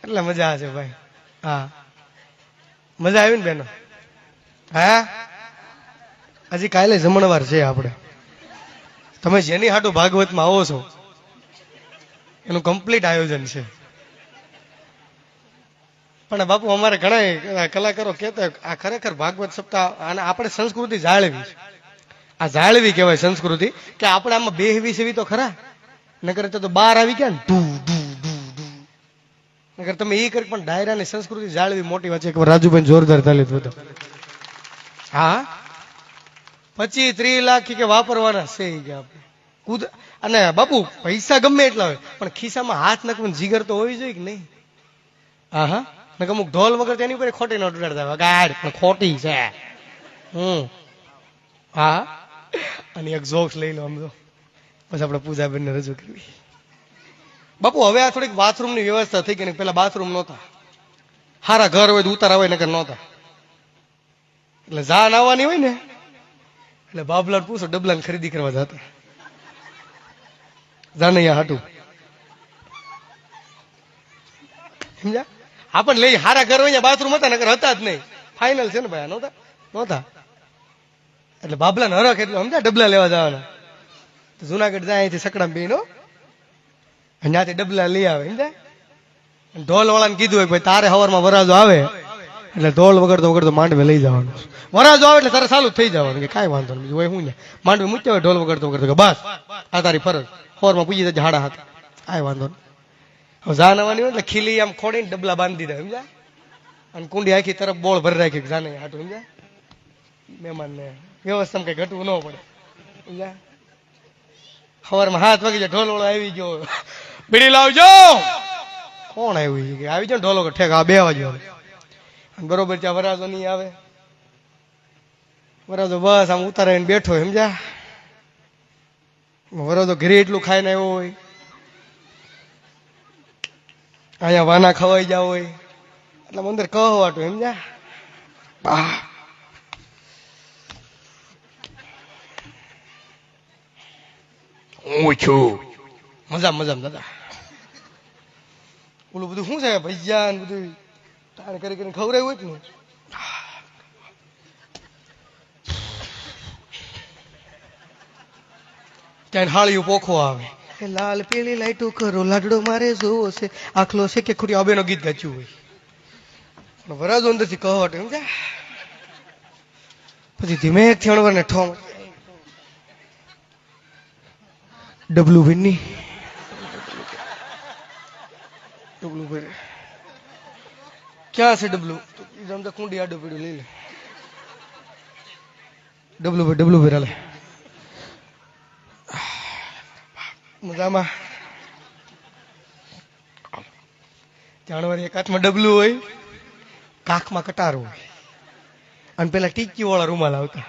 એટલે મજા આવે ભાઈ. હા મજા આવી ને બેનો? હા હજી કાલે જમણવાર છે આપણે. તમે જેની હાટુ ભાગવતમાં આવો છો એનું કમ્પ્લીટ આયોજન છે. પણ બાપુ અમારે ઘણા કલાકારો કહેતા આ ખરેખર ભાગવત સપ્તાહ અને આપણે સંસ્કૃતિ જાળવી છે. આ જાળવી કહેવાય સંસ્કૃતિ કે આપણે આમાં બેહવી સેવી તો ખરા, નકર તો બહાર આવી ગયા ને નકર તમે એ કરી પણ ડાયરાની સંસ્કૃતિ જાળવી મોટી વાત છે. કે રાજુભાઈ જોરદાર તાલી હતો. હા 25-30 લાખ કે વાપરવાના છે કે આપણે કુદ. અને બાપુ પૈસા ગમે એટલા હોય પણ ખિસ્સામાં હાથ નાખવાનું જીગર તો હોવી જોઈએ કે નહીં? હા હા ને અમુક ઢોલ વગર તેની ઉપર ખોટી નોટ ઉડાડતા ગાડ પણ ખોટી છે. હા અને એક જોક્સ લઈ લો આમ તો પછી આપણે પૂજાબેનને રજૂ કરવી. બાપુ હવે આ થોડીક બાથરૂમની વ્યવસ્થા થઈ ગઈ. પેલા બાથરૂમ નહોતા, હારા ઘર હોય તો ઉતારા હોય નકર નહોતા. એટલે જાન આવવાની હોય ને એટલે બાબલા પૂછો ડબલાને ખરીદી કરવા જતા જાનૈયા હાટું સમજ્યા? હા પણ લઈ હારા ઘર હોય બાથરૂમ હતા નકર હતા જ નહીં. ફાઇનલ છે ને ભાઈ નહોતા નહોતા એટલે બાબલા ને હરખ એટલું સમજ્યા ડબલા લેવા જવાના. જુનાગઢ જાય અહીંથી સકડામ બેનો ત્યાંથી ડબલા લઈ આવે સમજ્યા. ઢોલ વાળાને કીધું હોય ભાઈ તારે સવારમાં વરાજો આવે એટલે ઢોલ વગડતો માંડવે લઈ જવાનું. વરાજો આવે એટલે તારે ચાલુ થઈ જવાનું કે કાંઈ વાંધો નહીં હોય. હું ને માંડવે મૂક્યા હોય ઢોલ વગડતો કે બસ આ તારી ફરજ સવારમાં પૂજી જજે 7:30 કાંઈ વાંધો નહીં. હવે જાન આવવાની હોય એટલે ખીલી આમ ખોડીને ડબલા બાંધી દીધા સમજ્યા. અને કુંડી આખી તરફ બોળ ભરી રાખી જાને હાટું સમજ્યા. મહેમાનને વ્યવસ્થા કઈ ઘટવું ન પડે સમજ્યા. સવારમાં 7 વાગે ઢોલ વાળો આવી ગયો બીડી લાવજો. કોણ આવ્યું કે આવી જાવ ઢોલો ઠેક આ 2 વાગ્યો બરોબર. ત્યાં વરાજો નહીં આવે. વરાજો બસ આમ ઉતારાઈને બેઠો સમજ્યા. વરાજો ઘરે એટલું ખાઈને આવ્યો હોય, અહીંયા વાના ખવાઈ જાવ હોય એટલે અંદર કહવાટું સમજ્યા. હું છું મજામાં દાદા. ઓલું બધું શું છે ભૈયા ને બધું તાણ કરી કરીને ખવડાવ્યું હોય ને. ત્યાં હાળિયું પોખો આવે લાલ પીળી લાઈટું કરો લાડડો મારે જોવો છે આખલો છે કે ખોટી અબેનો ગીત ગાચ્યું હોય. વરાજો અંદર થી કહવાટ સમજ્યા. પછી ધીમે થણવર ને ઠોમ ડબલું ભીની ડબલું ભરે ક્યાં છે ડબલું? કુંડી આડું પીડું લઈ લે. ડબલું ભરે લે મજામાં. જાણવાર એક હાથમાં ડબલું હોય, કાખમાં કટાર હોય અને પેલા ટીકી વાળા રૂમાલ આવતા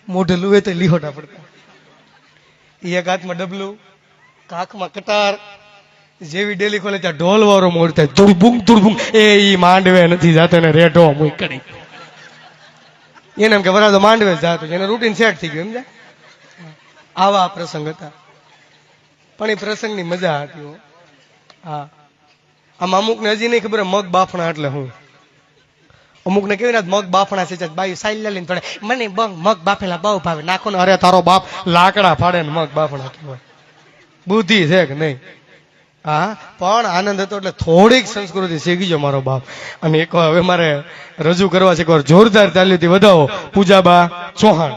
મોઢે લુવે તો લીહોટા પડતા. એક હાથમાં ડબલું કાખમાં કટાર. જેવી ડેલી ખોલે ત્યાં ઢોલ વાળો મોડ થાય તુરબુંગ એ માંડવે નથી જાતો ને રેટો કરી એને એમ કે વરાજો માંડવે જ જાતો એને રૂટીન સેટ થઈ ગયું સમજ્યા. આવા પ્રસંગ હતા પણ એ પ્રસંગની મજા હતી. હા આમ અમુકને હજી નહીં ખબર મગ બાફણા એટલે હું. અમુકને કેવી ને મગ બાફણા છે બાઈ સાઈલ લઈને પડે મને મગ બાફેલા બહુ ભાવે નાખો ને અરે તારો બાપ લાકડા ફાડે ને મગ બાફણા કહેવાય. બુદ્ધિ છે કે નહીં? હા પણ આનંદ હતો એટલે થોડીક સંસ્કૃતિ શીખી ગયો મારો બાપ. અને એક હવે મારે રજૂ કરવા છે એકવાર જોરદાર તાલીથી વધાવો પૂજાબા ચૌહાણ.